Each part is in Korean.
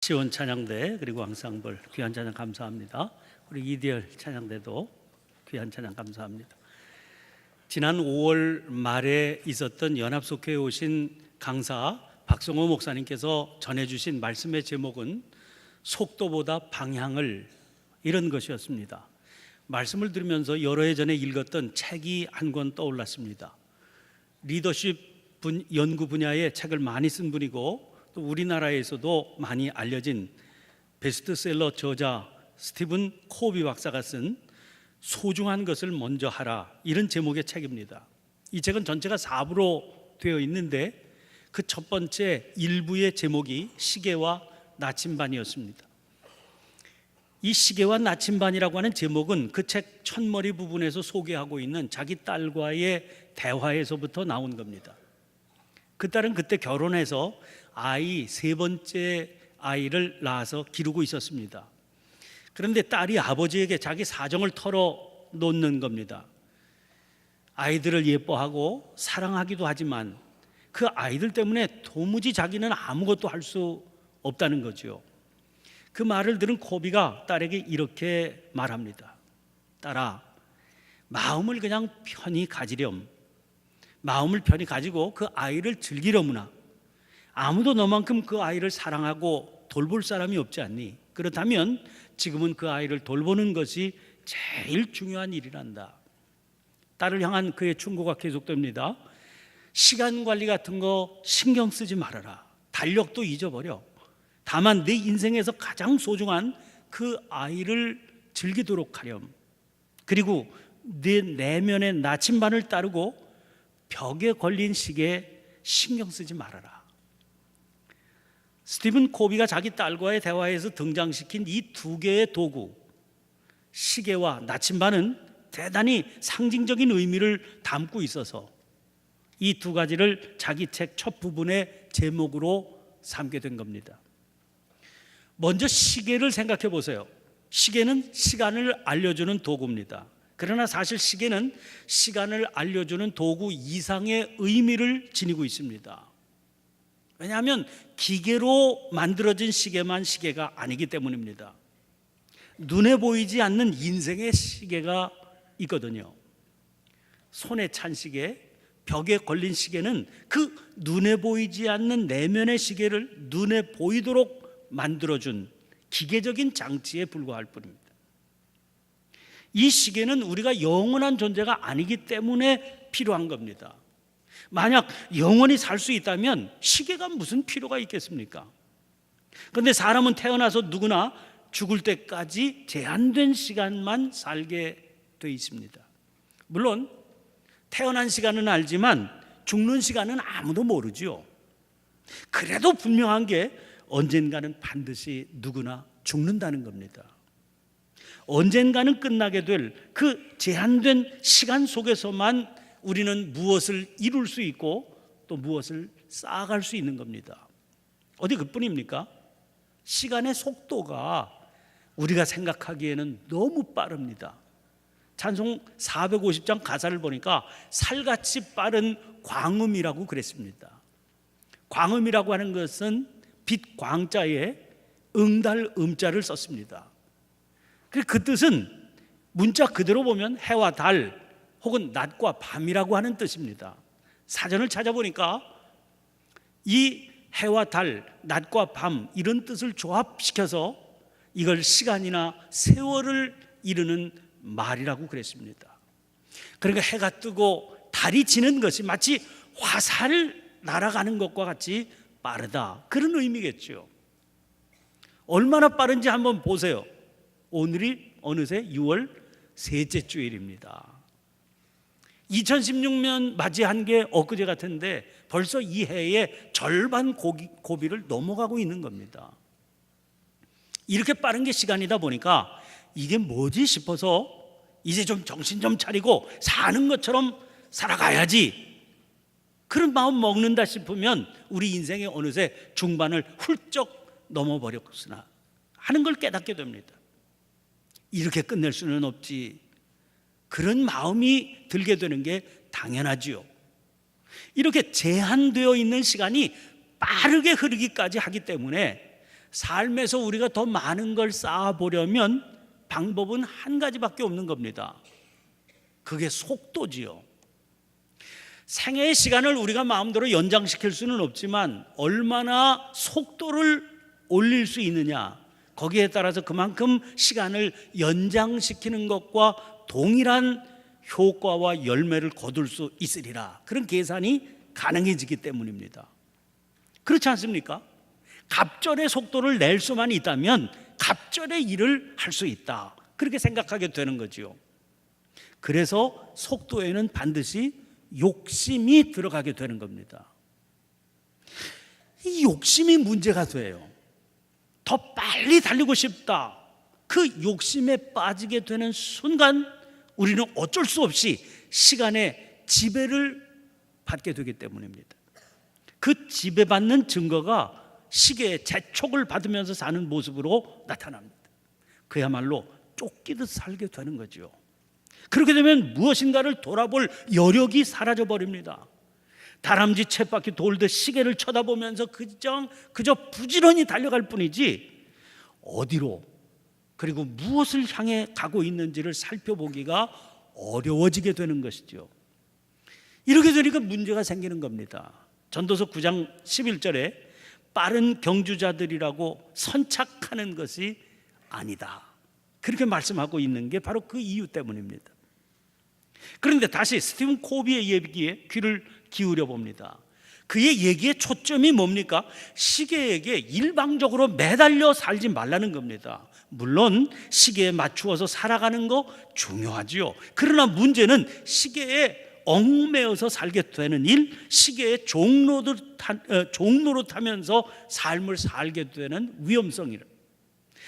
시온 찬양대 그리고 앙상블 귀한 찬양 감사합니다. 우리 이디얼 찬양대도 귀한 찬양 감사합니다. 지난 5월 말에 있었던 연합속회에 오신 강사 박성호 목사님께서 전해주신 말씀의 제목은 속도보다 방향을, 이런 것이었습니다. 말씀을 들으면서 여러 해 전에 읽었던 책이 한 권 떠올랐습니다. 리더십 연구 분야의 책을 많이 쓴 분이고 또 우리나라에서도 많이 알려진 베스트셀러 저자 스티븐 코비 박사가 쓴 소중한 것을 먼저 하라, 이런 제목의 책입니다. 이 책은 전체가 4부로 되어 있는데 그 첫 번째 1부의 제목이 시계와 나침반이었습니다. 이 시계와 나침반이라고 하는 제목은 그 책 첫머리 부분에서 소개하고 있는 자기 딸과의 대화에서부터 나온 겁니다. 그 딸은 그때 결혼해서 아이 세 번째 아이를 낳아서 기르고 있었습니다. 그런데 딸이 아버지에게 자기 사정을 털어놓는 겁니다. 아이들을 예뻐하고 사랑하기도 하지만 그 아이들 때문에 도무지 자기는 아무것도 할 수 없다는 거죠. 그 말을 들은 코비가 딸에게 이렇게 말합니다. 딸아, 마음을 그냥 편히 가지렴. 마음을 편히 가지고 그 아이를 즐기려무나. 아무도 너만큼 그 아이를 사랑하고 돌볼 사람이 없지 않니? 그렇다면 지금은 그 아이를 돌보는 것이 제일 중요한 일이란다. 딸을 향한 그의 충고가 계속됩니다. 시간 관리 같은 거 신경 쓰지 말아라. 달력도 잊어버려. 다만 내 인생에서 가장 소중한 그 아이를 즐기도록 하렴. 그리고 내 내면의 나침반을 따르고 벽에 걸린 시계에 신경 쓰지 말아라. 스티븐 코비가 자기 딸과의 대화에서 등장시킨 이 두 개의 도구, 시계와 나침반은 대단히 상징적인 의미를 담고 있어서 이 두 가지를 자기 책 첫 부분의 제목으로 삼게 된 겁니다. 먼저 시계를 생각해 보세요. 시계는 시간을 알려주는 도구입니다. 그러나 사실 시계는 시간을 알려주는 도구 이상의 의미를 지니고 있습니다. 왜냐하면 기계로 만들어진 시계만 시계가 아니기 때문입니다. 눈에 보이지 않는 인생의 시계가 있거든요. 손에 찬 시계, 벽에 걸린 시계는 그 눈에 보이지 않는 내면의 시계를 눈에 보이도록 만들어준 기계적인 장치에 불과할 뿐입니다. 이 시계는 우리가 영원한 존재가 아니기 때문에 필요한 겁니다. 만약 영원히 살 수 있다면 시계가 무슨 필요가 있겠습니까? 그런데 사람은 태어나서 누구나 죽을 때까지 제한된 시간만 살게 돼 있습니다. 물론 태어난 시간은 알지만 죽는 시간은 아무도 모르죠. 그래도 분명한 게 언젠가는 반드시 누구나 죽는다는 겁니다. 언젠가는 끝나게 될 그 제한된 시간 속에서만 우리는 무엇을 이룰 수 있고 또 무엇을 쌓아갈 수 있는 겁니다. 어디 그뿐입니까? 시간의 속도가 우리가 생각하기에는 너무 빠릅니다. 찬송 450장 가사를 보니까 살같이 빠른 광음이라고 그랬습니다. 광음이라고 하는 것은 빛 광자에 응달 음자를 썼습니다. 그 뜻은 문자 그대로 보면 해와 달 혹은 낮과 밤이라고 하는 뜻입니다. 사전을 찾아보니까 이 해와 달, 낮과 밤, 이런 뜻을 조합시켜서 이걸 시간이나 세월을 이루는 말이라고 그랬습니다. 그러니까 해가 뜨고 달이 지는 것이 마치 화살을 날아가는 것과 같이 빠르다, 그런 의미겠죠. 얼마나 빠른지 한번 보세요. 오늘이 어느새 6월 셋째 주일입니다. 2016년 맞이한 게 엊그제 같은데 벌써 이 해의 절반 고비를 넘어가고 있는 겁니다. 이렇게 빠른 게 시간이다 보니까 이게 뭐지 싶어서 이제 좀 정신 좀 차리고 사는 것처럼 살아가야지, 그런 마음 먹는다 싶으면 우리 인생의 어느새 중반을 훌쩍 넘어버렸으나 하는 걸 깨닫게 됩니다. 이렇게 끝낼 수는 없지, 그런 마음이 들게 되는 게 당연하지요. 이렇게 제한되어 있는 시간이 빠르게 흐르기까지 하기 때문에 삶에서 우리가 더 많은 걸 쌓아보려면 방법은 한 가지밖에 없는 겁니다. 그게 속도지요. 생애의 시간을 우리가 마음대로 연장시킬 수는 없지만 얼마나 속도를 올릴 수 있느냐, 거기에 따라서 그만큼 시간을 연장시키는 것과 동일한 효과와 열매를 거둘 수 있으리라. 그런 계산이 가능해지기 때문입니다. 그렇지 않습니까? 갑절의 속도를 낼 수만 있다면 갑절의 일을 할 수 있다, 그렇게 생각하게 되는 거지요. 그래서 속도에는 반드시 욕심이 들어가게 되는 겁니다. 이 욕심이 문제가 돼요. 더 빨리 달리고 싶다, 그 욕심에 빠지게 되는 순간 우리는 어쩔 수 없이 시간의 지배를 받게 되기 때문입니다. 그 지배받는 증거가 시계의 재촉을 받으면서 사는 모습으로 나타납니다. 그야말로 쫓기듯 살게 되는 거죠. 그렇게 되면 무엇인가를 돌아볼 여력이 사라져 버립니다. 다람쥐 쳇바퀴 돌듯 시계를 쳐다보면서 그저 부지런히 달려갈 뿐이지 어디로, 그리고 무엇을 향해 가고 있는지를 살펴보기가 어려워지게 되는 것이죠. 이렇게 되니까 문제가 생기는 겁니다. 전도서 9장 11절에 빠른 경주자들이라고 선착하는 것이 아니다, 그렇게 말씀하고 있는 게 바로 그 이유 때문입니다. 그런데 다시 스티븐 코비의 얘기에 귀를 기울여 봅니다. 그의 얘기의 초점이 뭡니까? 시계에게 일방적으로 매달려 살지 말라는 겁니다. 물론 시계에 맞추어서 살아가는 거 중요하지요. 그러나 문제는 시계에 얽매여서 살게 되는 일, 시계의 종로로 타면서 삶을 살게 되는 위험성이라.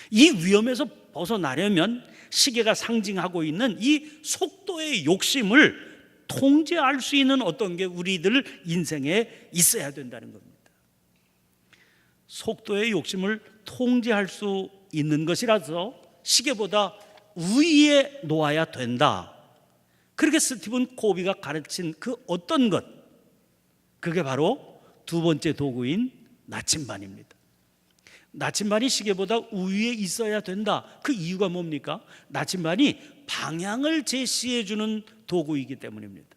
이 위험에서 벗어나려면 시계가 상징하고 있는 이 속도의 욕심을 통제할 수 있는 어떤 게 우리들 인생에 있어야 된다는 겁니다. 속도의 욕심을 통제할 수 있는 것이라서 시계보다 우위에 놓아야 된다, 그렇게 스티븐 코비가 가르친 그 어떤 것, 그게 바로 두 번째 도구인 나침반입니다. 나침반이 시계보다 우위에 있어야 된다. 그 이유가 뭡니까? 나침반이 방향을 제시해 주는 도구이기 때문입니다.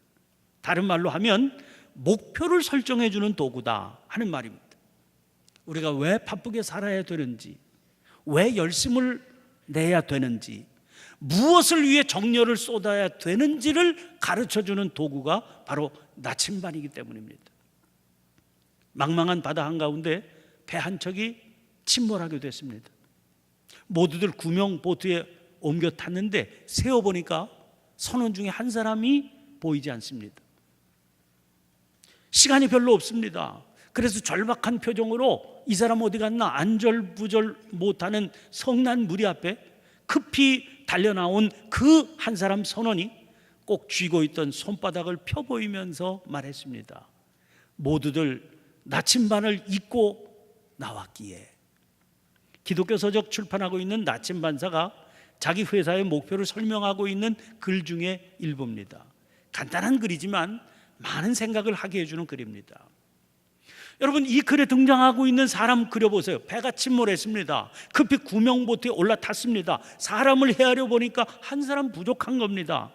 다른 말로 하면 목표를 설정해 주는 도구다 하는 말입니다. 우리가 왜 바쁘게 살아야 되는지, 왜 열심을 내야 되는지, 무엇을 위해 정열을 쏟아야 되는지를 가르쳐주는 도구가 바로 나침반이기 때문입니다. 망망한 바다 한가운데 배 한 척이 침몰하게 됐습니다. 모두들 구명 보트에 옮겨 탔는데 세어보니까 선원 중에 한 사람이 보이지 않습니다. 시간이 별로 없습니다. 그래서 절박한 표정으로 이 사람 어디 갔나 안절부절 못하는 성난 무리 앞에 급히 달려나온 그 한 사람 선원이 꼭 쥐고 있던 손바닥을 펴 보이면서 말했습니다. 모두들 나침반을 잊고 나왔기에. 기독교 서적 출판하고 있는 나침반사가 자기 회사의 목표를 설명하고 있는 글 중에 일부입니다. 간단한 글이지만 많은 생각을 하게 해주는 글입니다. 여러분, 이 글에 등장하고 있는 사람 그려보세요. 배가 침몰했습니다. 급히 구명보트에 올라탔습니다. 사람을 헤아려 보니까 한 사람 부족한 겁니다.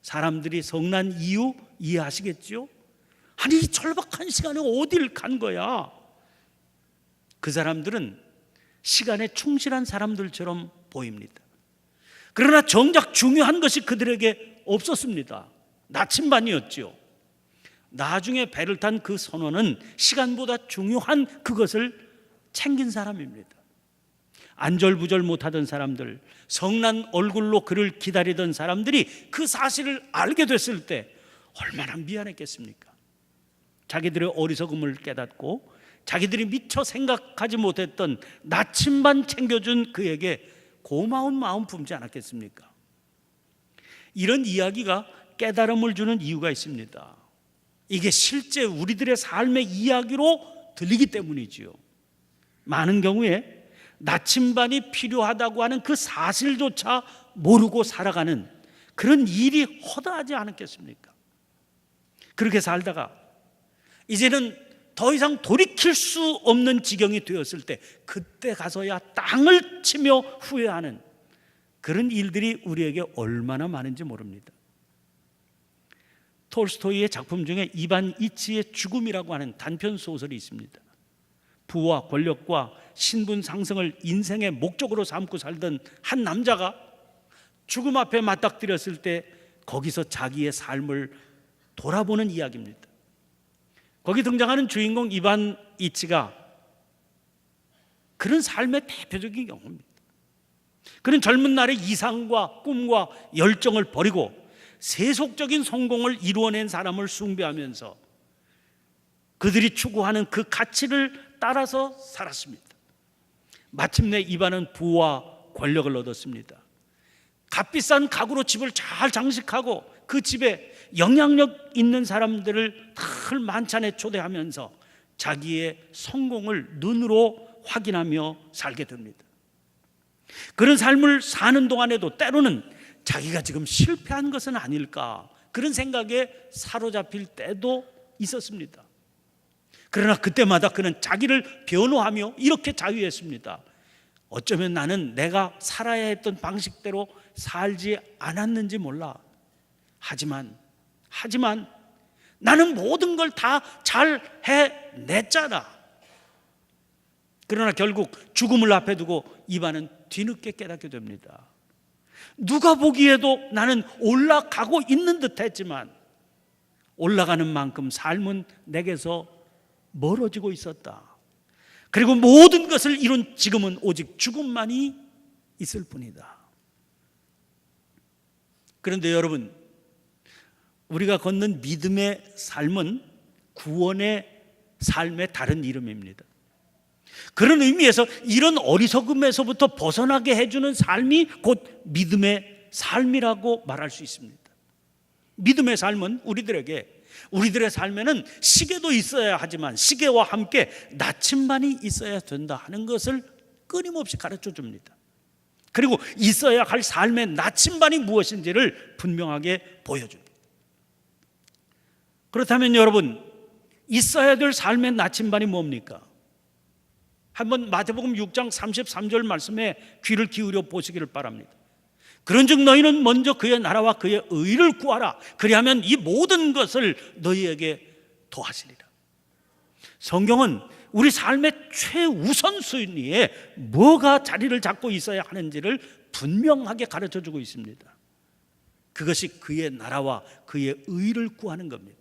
사람들이 성난 이유 이해하시겠죠? 아니, 이 절박한 시간에 어딜 간 거야? 그 사람들은 시간에 충실한 사람들처럼 보입니다. 그러나 정작 중요한 것이 그들에게 없었습니다. 나침반이었죠. 나중에 배를 탄 그 선원은 시간보다 중요한 그것을 챙긴 사람입니다. 안절부절 못하던 사람들, 성난 얼굴로 그를 기다리던 사람들이 그 사실을 알게 됐을 때 얼마나 미안했겠습니까? 자기들의 어리석음을 깨닫고 자기들이 미처 생각하지 못했던 나침반 챙겨준 그에게 고마운 마음 품지 않았겠습니까? 이런 이야기가 깨달음을 주는 이유가 있습니다. 이게 실제 우리들의 삶의 이야기로 들리기 때문이지요. 많은 경우에 나침반이 필요하다고 하는 그 사실조차 모르고 살아가는 그런 일이 허다하지 않았겠습니까? 그렇게 살다가 이제는 더 이상 돌이킬 수 없는 지경이 되었을 때 그때 가서야 땅을 치며 후회하는 그런 일들이 우리에게 얼마나 많은지 모릅니다. 톨스토이의 작품 중에 이반 이치의 죽음이라고 하는 단편 소설이 있습니다. 부와 권력과 신분 상승을 인생의 목적으로 삼고 살던 한 남자가 죽음 앞에 맞닥뜨렸을 때 거기서 자기의 삶을 돌아보는 이야기입니다. 거기 등장하는 주인공 이반 이치가 그런 삶의 대표적인 경우입니다. 그는 젊은 날의 이상과 꿈과 열정을 버리고 세속적인 성공을 이루어낸 사람을 숭배하면서 그들이 추구하는 그 가치를 따라서 살았습니다. 마침내 이반은 부와 권력을 얻었습니다. 값비싼 가구로 집을 잘 장식하고 그 집에 영향력 있는 사람들을 늘 만찬에 초대하면서 자기의 성공을 눈으로 확인하며 살게 됩니다. 그런 삶을 사는 동안에도 때로는 자기가 지금 실패한 것은 아닐까 그런 생각에 사로잡힐 때도 있었습니다. 그러나 그때마다 그는 자기를 변호하며 이렇게 자유했습니다. 어쩌면 나는 내가 살아야 했던 방식대로 살지 않았는지 몰라. 하지만 나는 모든 걸 다 잘 해냈잖아. 그러나 결국 죽음을 앞에 두고 이반은 뒤늦게 깨닫게 됩니다. 누가 보기에도 나는 올라가고 있는 듯 했지만 올라가는 만큼 삶은 내게서 멀어지고 있었다. 그리고 모든 것을 이룬 지금은 오직 죽음만이 있을 뿐이다. 그런데 여러분, 우리가 걷는 믿음의 삶은 구원의 삶의 다른 이름입니다. 그런 의미에서 이런 어리석음에서부터 벗어나게 해주는 삶이 곧 믿음의 삶이라고 말할 수 있습니다. 믿음의 삶은 우리들의 삶에는 시계도 있어야 하지만 시계와 함께 나침반이 있어야 된다 하는 것을 끊임없이 가르쳐 줍니다. 그리고 있어야 할 삶의 나침반이 무엇인지를 분명하게 보여줍니다. 그렇다면 여러분, 있어야 될 삶의 나침반이 뭡니까? 한번 마태복음 6장 33절 말씀에 귀를 기울여 보시기를 바랍니다. 그런즉 너희는 먼저 그의 나라와 그의 의를 구하라. 그리하면 이 모든 것을 너희에게 더하시리라. 성경은 우리 삶의 최우선 순위에 뭐가 자리를 잡고 있어야 하는지를 분명하게 가르쳐주고 있습니다. 그것이 그의 나라와 그의 의를 구하는 겁니다.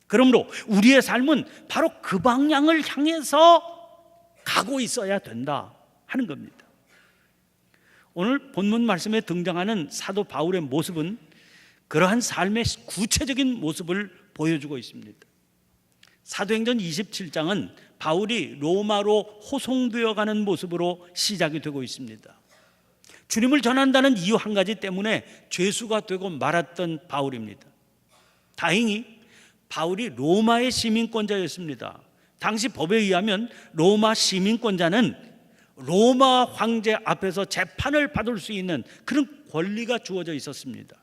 그러므로 우리의 삶은 바로 그 방향을 향해서 가고 있어야 된다 하는 겁니다. 오늘 본문 말씀에 등장하는 사도 바울의 모습은 그러한 삶의 구체적인 모습을 보여주고 있습니다. 사도행전 27장은 바울이 로마로 호송되어 가는 모습으로 시작이 되고 있습니다. 주님을 전한다는 이유 한 가지 때문에 죄수가 되고 말았던 바울입니다. 다행히 바울이 로마의 시민권자였습니다. 당시 법에 의하면 로마 시민권자는 로마 황제 앞에서 재판을 받을 수 있는 그런 권리가 주어져 있었습니다.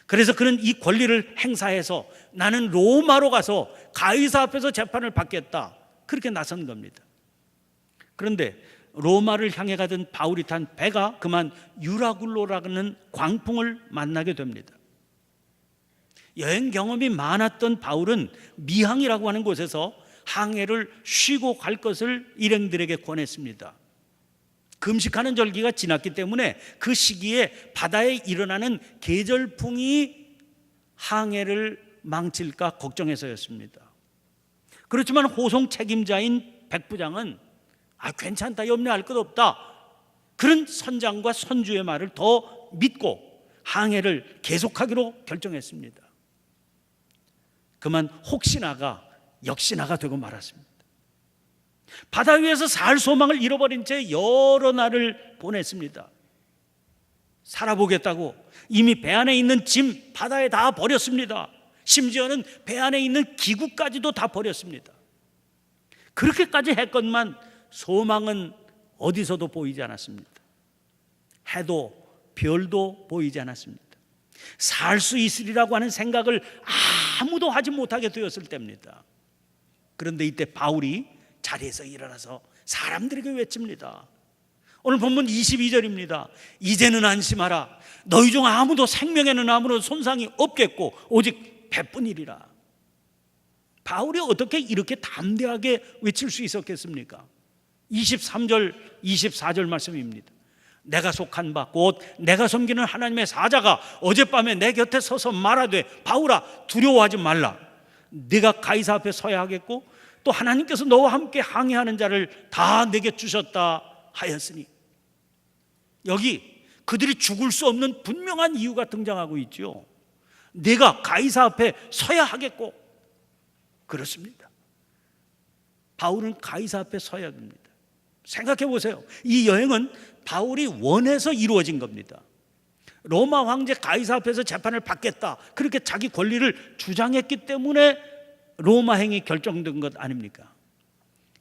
그래서 그는 이 권리를 행사해서 나는 로마로 가서 가이사 앞에서 재판을 받겠다, 그렇게 나선 겁니다. 그런데 로마를 향해 가던 바울이 탄 배가 그만 유라굴로라는 광풍을 만나게 됩니다. 여행 경험이 많았던 바울은 미항이라고 하는 곳에서 항해를 쉬고 갈 것을 일행들에게 권했습니다. 금식하는 절기가 지났기 때문에 그 시기에 바다에 일어나는 계절풍이 항해를 망칠까 걱정해서였습니다. 그렇지만 호송 책임자인 백부장은 괜찮다, 염려할 것 없다, 그런 선장과 선주의 말을 더 믿고 항해를 계속하기로 결정했습니다. 그만 혹시나가 역시나가 되고 말았습니다. 바다 위에서 살 소망을 잃어버린 채 여러 날을 보냈습니다. 살아보겠다고 이미 배 안에 있는 짐 바다에 다 버렸습니다. 심지어는 배 안에 있는 기구까지도 다 버렸습니다. 그렇게까지 했건만 소망은 어디서도 보이지 않았습니다. 해도 별도 보이지 않았습니다. 살 수 있으리라고 하는 생각을 아무도 하지 못하게 되었을 때입니다. 그런데 이때 바울이 자리에서 일어나서 사람들에게 외칩니다. 오늘 본문 22절입니다. 이제는 안심하라. 너희 중 아무도 생명에는 아무런 손상이 없겠고 오직 배뿐이리라. 바울이 어떻게 이렇게 담대하게 외칠 수 있었겠습니까? 23절 24절 말씀입니다. 내가 속한 바 곧 내가 섬기는 하나님의 사자가 어젯밤에 내 곁에 서서 말하되 바울아 두려워하지 말라. 네가 가이사 앞에 서야 하겠고 또 하나님께서 너와 함께 항해하는 자를 다 내게 주셨다 하였으니. 여기 그들이 죽을 수 없는 분명한 이유가 등장하고 있죠. 네가 가이사 앞에 서야 하겠고. 그렇습니다. 바울은 가이사 앞에 서야 합니다. 생각해 보세요. 이 여행은 바울이 원해서 이루어진 겁니다. 로마 황제 가이사 앞에서 재판을 받겠다, 그렇게 자기 권리를 주장했기 때문에 로마 행이 결정된 것 아닙니까?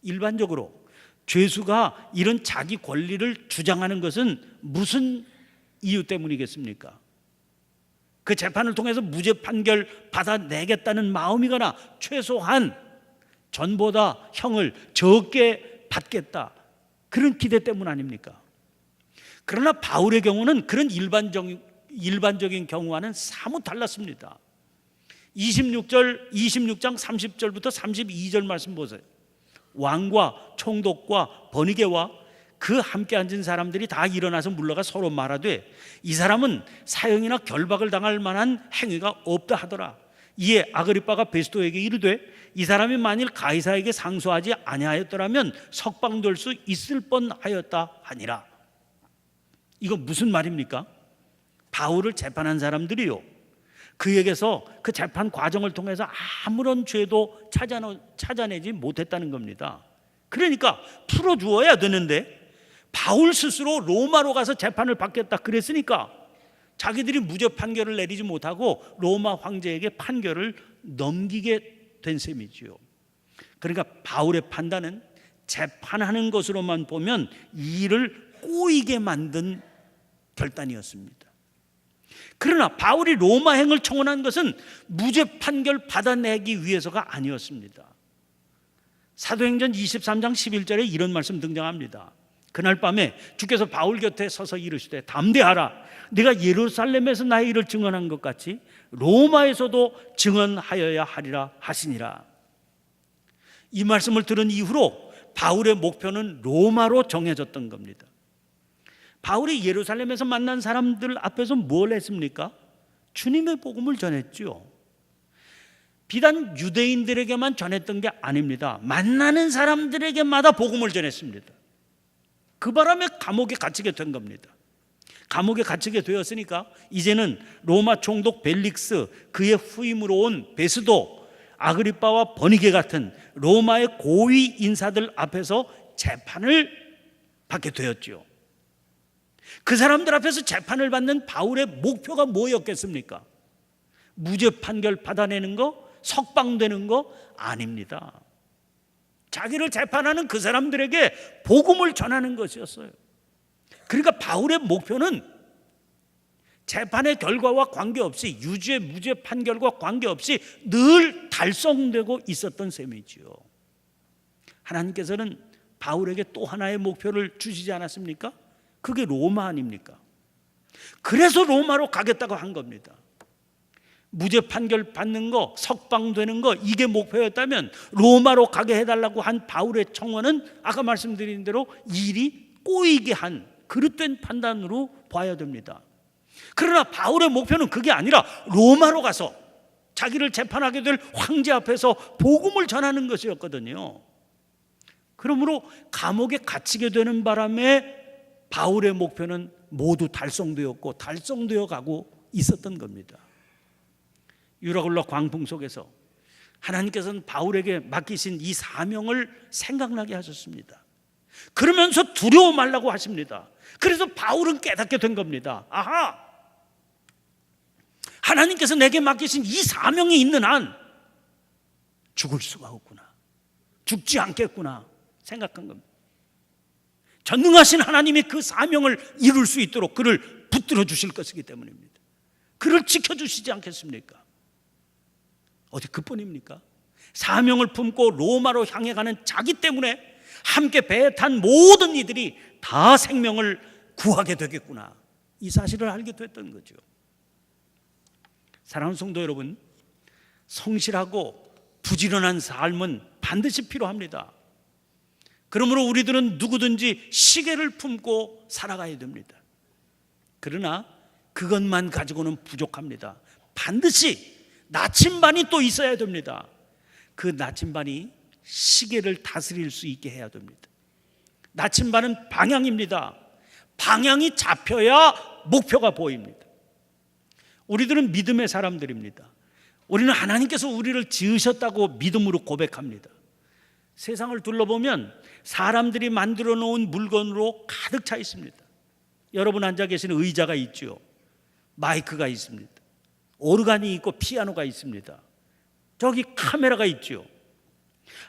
일반적으로 죄수가 이런 자기 권리를 주장하는 것은 무슨 이유 때문이겠습니까? 그 재판을 통해서 무죄 판결 받아내겠다는 마음이거나 최소한 전보다 형을 적게 받겠다, 그런 기대 때문 아닙니까? 그러나 바울의 경우는 그런 일반적인 경우와는 사뭇 달랐습니다. 26장 30절부터 32절 말씀 보세요. 왕과 총독과 번이게와 그 함께 앉은 사람들이 다 일어나서 물러가 서로 말하되 이 사람은 사형이나 결박을 당할 만한 행위가 없다 하더라. 이에 아그리빠가 베스토에게 이르되 이 사람이 만일 가이사에게 상소하지 아니하였더라면 석방될 수 있을 뻔하였다 하니라. 이거 무슨 말입니까? 바울을 재판한 사람들이요, 그에게서 그 재판 과정을 통해서 아무런 죄도 찾아내지 못했다는 겁니다. 그러니까 풀어주어야 되는데 바울 스스로 로마로 가서 재판을 받겠다 그랬으니까 자기들이 무죄 판결을 내리지 못하고 로마 황제에게 판결을 넘기게 된 셈이지요. 그러니까 바울의 판단은 재판하는 것으로만 보면 이 일을 꼬이게 만든 결단이었습니다. 그러나 바울이 로마행을 청원한 것은 무죄 판결 받아내기 위해서가 아니었습니다. 사도행전 23장 11절에 이런 말씀 등장합니다. 그날 밤에 주께서 바울 곁에 서서 이르시되 담대하라. 네가 예루살렘에서 나의 일을 증언한 것 같이 로마에서도 증언하여야 하리라 하시니라. 이 말씀을 들은 이후로 바울의 목표는 로마로 정해졌던 겁니다. 바울이 예루살렘에서 만난 사람들 앞에서 뭘 했습니까? 주님의 복음을 전했죠. 비단 유대인들에게만 전했던 게 아닙니다. 만나는 사람들에게마다 복음을 전했습니다. 그 바람에 감옥에 갇히게 된 겁니다. 감옥에 갇히게 되었으니까 이제는 로마 총독 벨릭스, 그의 후임으로 온 베스도, 아그리빠와 버니게 같은 로마의 고위 인사들 앞에서 재판을 받게 되었죠. 그 사람들 앞에서 재판을 받는 바울의 목표가 뭐였겠습니까? 무죄 판결 받아내는 거, 석방되는 거 아닙니다. 자기를 재판하는 그 사람들에게 복음을 전하는 것이었어요. 그러니까 바울의 목표는 재판의 결과와 관계없이, 유죄 무죄 판결과 관계없이 늘 달성되고 있었던 셈이지요. 하나님께서는 바울에게 또 하나의 목표를 주시지 않았습니까? 그게 로마 아닙니까? 그래서 로마로 가겠다고 한 겁니다. 무죄 판결 받는 거, 석방되는 거, 이게 목표였다면 로마로 가게 해달라고 한 바울의 청원은 아까 말씀드린 대로 일이 꼬이게 한 그릇된 판단으로 봐야 됩니다. 그러나 바울의 목표는 그게 아니라 로마로 가서 자기를 재판하게 될 황제 앞에서 복음을 전하는 것이었거든요. 그러므로 감옥에 갇히게 되는 바람에 바울의 목표는 모두 달성되었고 달성되어 가고 있었던 겁니다. 유라굴라 광풍 속에서 하나님께서는 바울에게 맡기신 이 사명을 생각나게 하셨습니다. 그러면서 두려워 말라고 하십니다. 그래서 바울은 깨닫게 된 겁니다. 아하! 하나님께서 내게 맡기신 이 사명이 있는 한 죽을 수가 없구나, 죽지 않겠구나 생각한 겁니다. 전능하신 하나님이 그 사명을 이룰 수 있도록 그를 붙들어 주실 것이기 때문입니다. 그를 지켜주시지 않겠습니까? 어디 그뿐입니까? 사명을 품고 로마로 향해 가는 자기 때문에 함께 배에 탄 모든 이들이 다 생명을 구하게 되겠구나, 이 사실을 알게 됐던 거죠. 사랑하는 성도 여러분, 성실하고 부지런한 삶은 반드시 필요합니다. 그러므로 우리들은 누구든지 시계를 품고 살아가야 됩니다. 그러나 그것만 가지고는 부족합니다. 반드시 나침반이 또 있어야 됩니다. 그 나침반이 시계를 다스릴 수 있게 해야 됩니다. 나침반은 방향입니다. 방향이 잡혀야 목표가 보입니다. 우리들은 믿음의 사람들입니다. 우리는 하나님께서 우리를 지으셨다고 믿음으로 고백합니다. 세상을 둘러보면 사람들이 만들어 놓은 물건으로 가득 차 있습니다. 여러분 앉아 계시는 의자가 있죠. 마이크가 있습니다. 오르간이 있고 피아노가 있습니다. 저기 카메라가 있죠.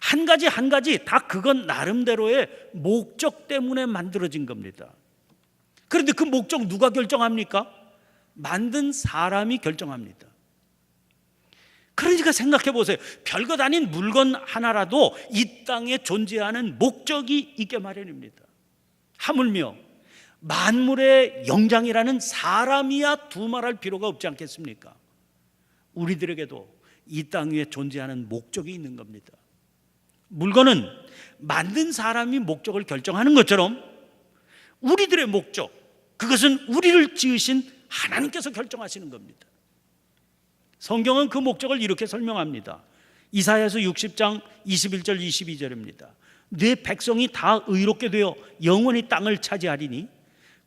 한 가지 한 가지 다 그건 나름대로의 목적 때문에 만들어진 겁니다. 그런데 그 목적 누가 결정합니까? 만든 사람이 결정합니다. 그러니까 생각해 보세요. 별것 아닌 물건 하나라도 이 땅에 존재하는 목적이 있게 마련입니다. 하물며 만물의 영장이라는 사람이야 두말할 필요가 없지 않겠습니까? 우리들에게도 이 땅 위에 존재하는 목적이 있는 겁니다. 물건은 만든 사람이 목적을 결정하는 것처럼 우리들의 목적, 그것은 우리를 지으신 하나님께서 결정하시는 겁니다. 성경은 그 목적을 이렇게 설명합니다. 이사야서 60장 21절 22절입니다. 내 백성이 다 의롭게 되어 영원히 땅을 차지하리니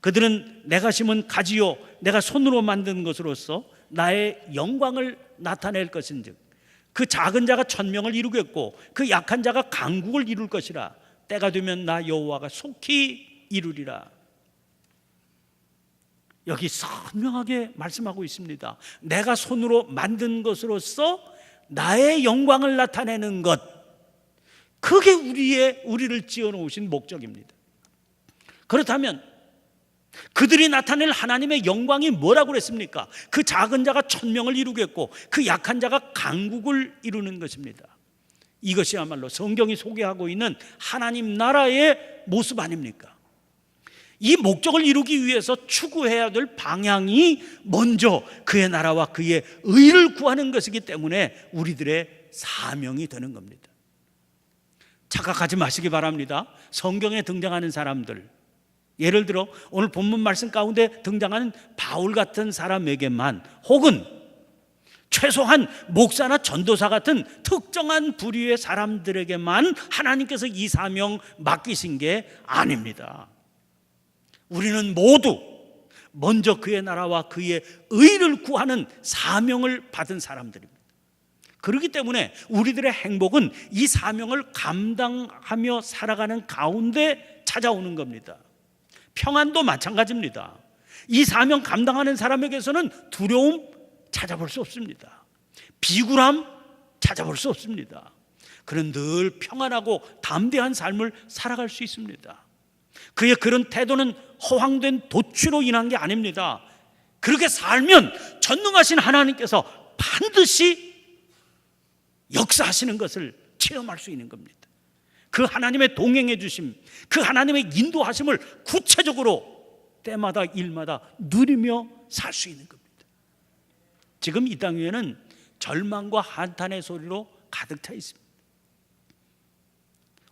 그들은 내가 심은 가지요 내가 손으로 만든 것으로서 나의 영광을 나타낼 것인즉 그 작은 자가 천명을 이루겠고 그 약한 자가 강국을 이룰 것이라. 때가 되면 나 여호와가 속히 이루리라. 여기 선명하게 말씀하고 있습니다. 내가 손으로 만든 것으로서 나의 영광을 나타내는 것, 그게 우리를 지어놓으신 목적입니다. 그렇다면 그들이 나타낼 하나님의 영광이 뭐라고 그랬습니까? 그 작은 자가 천명을 이루겠고 그 약한 자가 강국을 이루는 것입니다. 이것이야말로 성경이 소개하고 있는 하나님 나라의 모습 아닙니까? 이 목적을 이루기 위해서 추구해야 될 방향이 먼저 그의 나라와 그의 의를 구하는 것이기 때문에 우리들의 사명이 되는 겁니다. 착각하지 마시기 바랍니다. 성경에 등장하는 사람들, 예를 들어 오늘 본문 말씀 가운데 등장하는 바울 같은 사람에게만, 혹은 최소한 목사나 전도사 같은 특정한 부류의 사람들에게만 하나님께서 이 사명 맡기신 게 아닙니다. 우리는 모두 먼저 그의 나라와 그의 의를 구하는 사명을 받은 사람들입니다. 그렇기 때문에 우리들의 행복은 이 사명을 감당하며 살아가는 가운데 찾아오는 겁니다. 평안도 마찬가지입니다. 이 사명 감당하는 사람에게서는 두려움 찾아볼 수 없습니다. 비굴함 찾아볼 수 없습니다. 그는 늘 평안하고 담대한 삶을 살아갈 수 있습니다. 그의 그런 태도는 허황된 도취로 인한 게 아닙니다. 그렇게 살면 전능하신 하나님께서 반드시 역사하시는 것을 체험할 수 있는 겁니다. 그 하나님의 동행해 주심, 그 하나님의 인도하심을 구체적으로 때마다 일마다 누리며 살 수 있는 겁니다. 지금 이 땅 위에는 절망과 한탄의 소리로 가득 차 있습니다.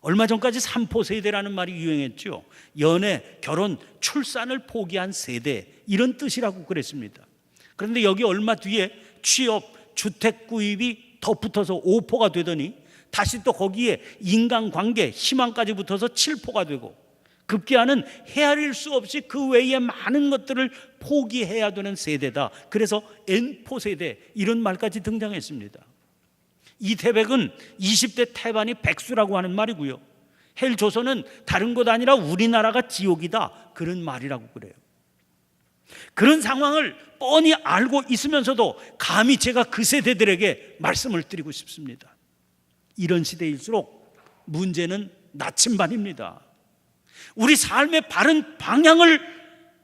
얼마 전까지 삼포 세대라는 말이 유행했죠. 연애, 결혼, 출산을 포기한 세대, 이런 뜻이라고 그랬습니다. 그런데 여기 얼마 뒤에 취업, 주택 구입이 더 붙어서 5포가 되더니 다시 또 거기에 인간관계, 희망까지 붙어서 7포가 되고, 급기야는 헤아릴 수 없이 그 외에 많은 것들을 포기해야 되는 세대다. 그래서 N포 세대, 이런 말까지 등장했습니다. 이 태백은 20대 태반이 백수라고 하는 말이고요. 헬조선은 다른 곳 아니라 우리나라가 지옥이다, 그런 말이라고 그래요. 그런 상황을 뻔히 알고 있으면서도 감히 제가 그 세대들에게 말씀을 드리고 싶습니다. 이런 시대일수록 문제는 나침반입니다. 우리 삶의 바른 방향을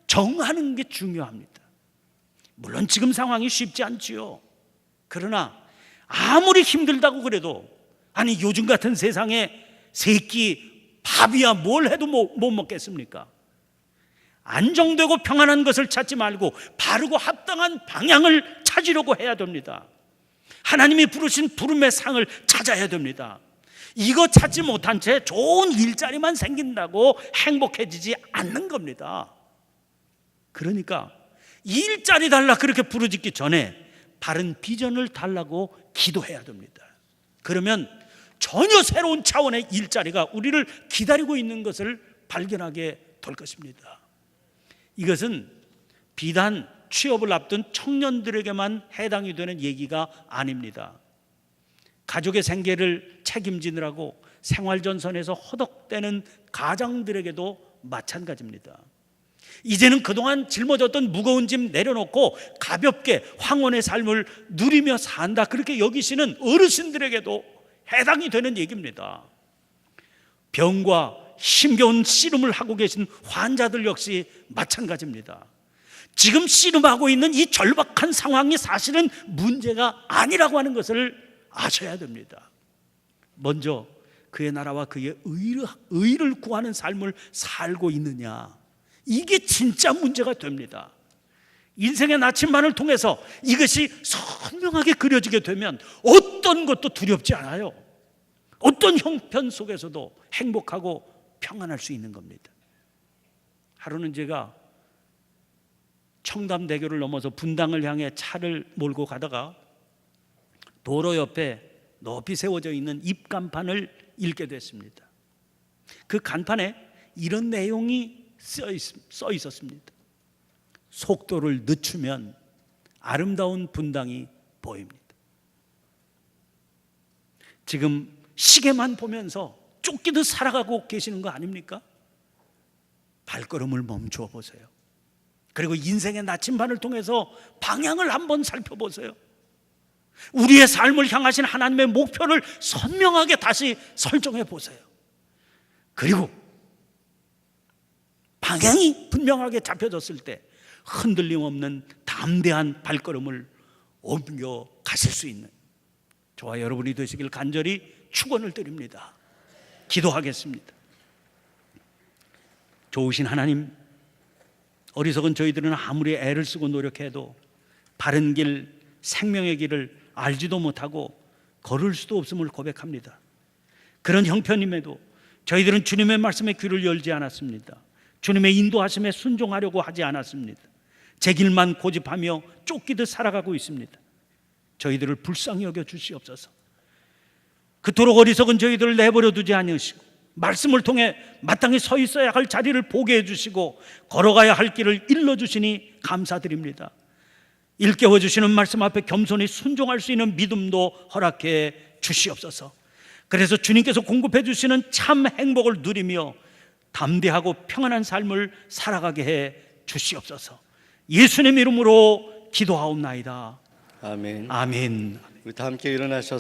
정하는 게 중요합니다. 물론 지금 상황이 쉽지 않지요. 그러나 아무리 힘들다고 그래도 아니 요즘 같은 세상에 세 끼 밥이야 뭘 해도 못 먹겠습니까? 안정되고 평안한 것을 찾지 말고 바르고 합당한 방향을 찾으려고 해야 됩니다. 하나님이 부르신 부름의 상을 찾아야 됩니다. 이거 찾지 못한 채 좋은 일자리만 생긴다고 행복해지지 않는 겁니다. 그러니까 일자리 달라 그렇게 부르짖기 전에 바른 비전을 달라고 기도해야 됩니다. 그러면 전혀 새로운 차원의 일자리가 우리를 기다리고 있는 것을 발견하게 될 것입니다. 이것은 비단 취업을 앞둔 청년들에게만 해당이 되는 얘기가 아닙니다. 가족의 생계를 책임지느라고 생활전선에서 허덕대는 가장들에게도 마찬가지입니다. 이제는 그동안 짊어졌던 무거운 짐 내려놓고 가볍게 황혼의 삶을 누리며 산다 그렇게 여기시는 어르신들에게도 해당이 되는 얘기입니다. 병과 힘겨운 씨름을 하고 계신 환자들 역시 마찬가지입니다. 지금 씨름하고 있는 이 절박한 상황이 사실은 문제가 아니라고 하는 것을 아셔야 됩니다. 먼저 그의 나라와 그의 의를 구하는 삶을 살고 있느냐, 이게 진짜 문제가 됩니다. 인생의 나침반을 통해서 이것이 선명하게 그려지게 되면 어떤 것도 두렵지 않아요. 어떤 형편 속에서도 행복하고 평안할 수 있는 겁니다. 하루는 제가 청담대교를 넘어서 분당을 향해 차를 몰고 가다가 도로 옆에 높이 세워져 있는 입간판을 읽게 됐습니다. 그 간판에 이런 내용이 써 있었습니다. 속도를 늦추면 아름다운 분당이 보입니다. 지금 시계만 보면서 쫓기듯 살아가고 계시는 거 아닙니까? 발걸음을 멈추어 보세요. 그리고 인생의 나침반을 통해서 방향을 한번 살펴보세요. 우리의 삶을 향하신 하나님의 목표를 선명하게 다시 설정해 보세요. 그리고 방향이 분명하게 잡혀졌을 때 흔들림 없는 담대한 발걸음을 옮겨 가실 수 있는 저와 여러분이 되시길 간절히 축원을 드립니다. 기도하겠습니다. 좋으신 하나님, 어리석은 저희들은 아무리 애를 쓰고 노력해도 바른 길, 생명의 길을 알지도 못하고 걸을 수도 없음을 고백합니다. 그런 형편임에도 저희들은 주님의 말씀에 귀를 열지 않았습니다. 주님의 인도하심에 순종하려고 하지 않았습니다. 제 길만 고집하며 쫓기듯 살아가고 있습니다. 저희들을 불쌍히 여겨 주시옵소서. 그토록 어리석은 저희들을 내버려 두지 않으시고 말씀을 통해 마땅히 서 있어야 할 자리를 보게 해주시고 걸어가야 할 길을 일러주시니 감사드립니다. 일깨워 주시는 말씀 앞에 겸손히 순종할 수 있는 믿음도 허락해 주시옵소서. 그래서 주님께서 공급해 주시는 참 행복을 누리며 담대하고 평안한 삶을 살아가게 해 주시옵소서. 예수님 이름으로 기도하옵나이다. 아멘. 아멘. 우리 다 함께 일어나셔서